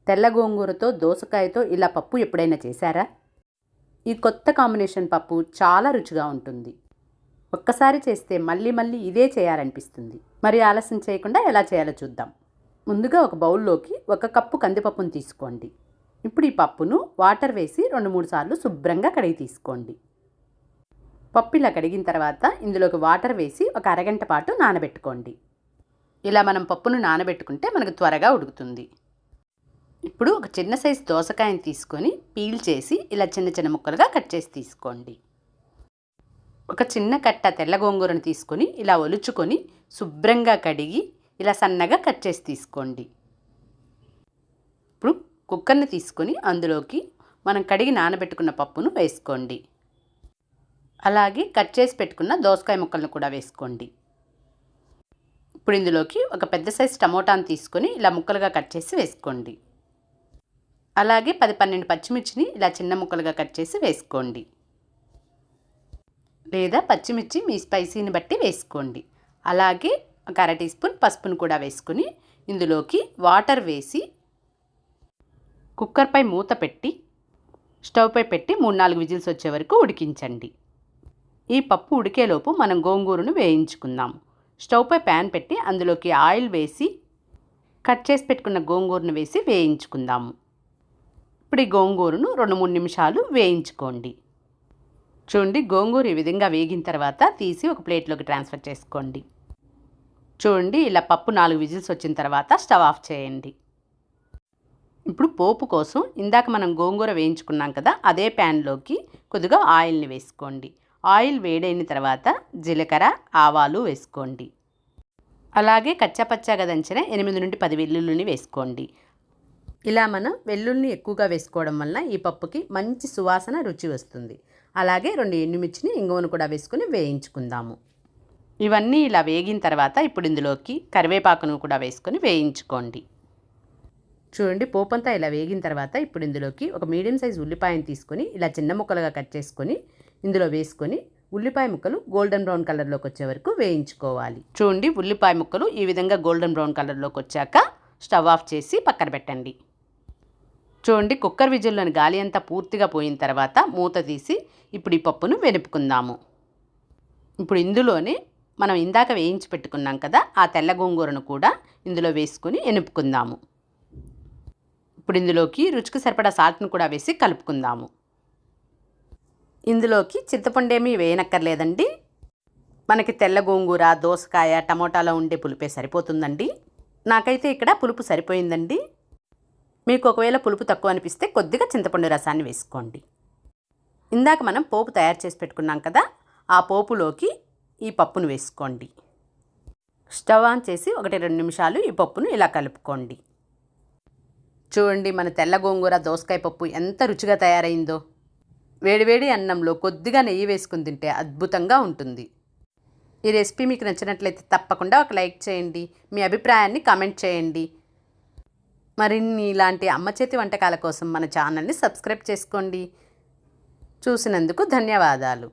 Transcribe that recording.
తెల్ల గోంగూరతో దోసకాయతో ఇలా పప్పు ఎప్పుడైనా చేశారా? ఈ కొత్త కాంబినేషన్ పప్పు చాలా రుచిగా ఉంటుంది. ఒక్కసారి చేస్తే మళ్ళీ మళ్ళీ ఇదే చేయాలనిపిస్తుంది. మరి ఆలస్యం చేయకుండా ఎలా చేయాలో చూద్దాం. ముందుగా ఒక బౌల్లోకి 1 కప్పు కందిపప్పును తీసుకోండి. ఇప్పుడు ఈ పప్పును వాటర్ వేసి 2-3 సార్లు శుభ్రంగా కడిగి తీసుకోండి. పప్పు ఇలా కడిగిన తర్వాత ఇందులోకి వాటర్ వేసి ఒక అరగంట పాటు నానబెట్టుకోండి. ఇలా మనం పప్పును నానబెట్టుకుంటే మనకు త్వరగా ఉడుకుతుంది. ఇప్పుడు ఒక చిన్న సైజు దోసకాయని తీసుకొని పీల్ చేసి ఇలా చిన్న చిన్న ముక్కలుగా కట్ చేసి తీసుకోండి. ఒక చిన్న కట్ట తెల్ల గోంగూరను తీసుకొని ఇలా ఒలుచుకొని శుభ్రంగా కడిగి ఇలా సన్నగా కట్ చేసి తీసుకోండి. ఇప్పుడు కుక్కర్ని తీసుకొని అందులోకి మనం కడిగి నానబెట్టుకున్న పప్పును వేసుకోండి. అలాగే కట్ చేసి పెట్టుకున్న దోసకాయ ముక్కలను కూడా వేసుకోండి. ఇప్పుడు ఇందులోకి ఒక పెద్ద సైజు టమోటాను తీసుకొని ఇలా ముక్కలుగా కట్ చేసి వేసుకోండి. అలాగే 10-12 పచ్చిమిర్చిని ఇలా చిన్న ముక్కలుగా కట్ చేసి వేసుకోండి. లేదా పచ్చిమిర్చి మీ స్పైసీని బట్టి వేసుకోండి. అలాగే ఒక 1/2 టీ స్పూన్ పసుపును కూడా వేసుకొని ఇందులోకి వాటర్ వేసి కుక్కర్పై మూత పెట్టి స్టవ్పై పెట్టి 3-4 విజిల్స్ వచ్చే వరకు ఉడికించండి. ఈ పప్పు ఉడికేలోపు మనం గోంగూరను వేయించుకుందాం. స్టవ్పై ప్యాన్ పెట్టి అందులోకి ఆయిల్ వేసి కట్ చేసి పెట్టుకున్న గోంగూరను వేసి వేయించుకుందాము. ఇప్పుడు ఈ గోంగూరను 2-3 నిమిషాలు వేయించుకోండి. చూడండి, గోంగూర ఈ విధంగా వేగిన తర్వాత తీసి ఒక ప్లేట్లోకి ట్రాన్స్ఫర్ చేసుకోండి. చూడండి, ఇలా పప్పు 4 విజిల్స్ వచ్చిన తర్వాత స్టవ్ ఆఫ్ చేయండి. ఇప్పుడు పోపు కోసం ఇందాక మనం గోంగూర వేయించుకున్నాం కదా, అదే ప్యాన్లోకి కొద్దిగా ఆయిల్ని వేసుకోండి. ఆయిల్ వేడైన తర్వాత జీలకర్ర, ఆవాలు వేసుకోండి. అలాగే కచ్చాపచ్చాగా దంచిన 8-10 వెల్లుల్లిని వేసుకోండి. ఇలా మనం వెల్లుల్లిని ఎక్కువగా వేసుకోవడం వల్ల ఈ పప్పుకి మంచి సువాసన, రుచి వస్తుంది. అలాగే 2 ఎండుమిర్చిని, ఇంగువను కూడా వేసుకొని వేయించుకుందాము. ఇవన్నీ ఇలా వేగిన తర్వాత ఇప్పుడు ఇందులోకి కరివేపాకును కూడా వేసుకొని వేయించుకోండి. చూడండి, పోపంతా ఇలా వేగిన తర్వాత ఇప్పుడు ఇందులోకి ఒక మీడియం సైజు ఉల్లిపాయను తీసుకొని ఇలా చిన్న ముక్కలుగా కట్ చేసుకొని ఇందులో వేసుకొని ఉల్లిపాయ ముక్కలు గోల్డెన్ బ్రౌన్ కలర్లోకి వచ్చే వరకు వేయించుకోవాలి. చూడండి, ఉల్లిపాయ ముక్కలు ఈ విధంగా గోల్డెన్ బ్రౌన్ కలర్లోకి వచ్చాక స్టవ్ ఆఫ్ చేసి పక్కన పెట్టండి. చూడండి, కుక్కర్ విజిల్లోని గాలి అంతా పూర్తిగా పోయిన తర్వాత మూత తీసి ఇప్పుడు ఈ పప్పును వెనుపుకుందాము. ఇప్పుడు ఇందులోనే మనం ఇందాక వేయించి పెట్టుకున్నాం కదా, ఆ తెల్ల గోంగూరను కూడా ఇందులో వేసుకొని ఎనుపుకుందాము. ఇప్పుడు ఇందులోకి రుచికి సరిపడా సాల్ట్ను కూడా వేసి కలుపుకుందాము. ఇందులోకి చింతపండు ఏమీ వేయనక్కర్లేదండి. మనకి తెల్ల గోంగూర, దోసకాయ, టమోటాలో ఉండే పులుపే సరిపోతుందండి. నాకైతే ఇక్కడ పులుపు సరిపోయిందండి. మీకు ఒకవేళ పులుపు తక్కువ అనిపిస్తే కొద్దిగా చింతపండు రసాన్ని వేసుకోండి. ఇందాక మనం పోపు తయారు చేసి పెట్టుకున్నాం కదా, ఆ పోపులోకి ఈ పప్పును వేసుకోండి. స్టవ్ ఆన్ చేసి 1-2 నిమిషాలు ఈ పప్పును ఇలా కలుపుకోండి. చూడండి, మన తెల్ల గోంగూర దోసకాయ పప్పు ఎంత రుచిగా తయారైందో. వేడివేడి అన్నంలో కొద్దిగా నెయ్యి వేసుకుని తింటే అద్భుతంగా ఉంటుంది. ఈ రెసిపీ మీకు నచ్చినట్లయితే తప్పకుండా ఒక లైక్ చేయండి. మీ అభిప్రాయాన్ని కామెంట్ చేయండి. మరిన్ని ఇలాంటి అమ్మ చేతి వంటకాల కోసం మన ఛానల్ని సబ్స్క్రైబ్ చేసుకోండి. చూసినందుకు ధన్యవాదాలు.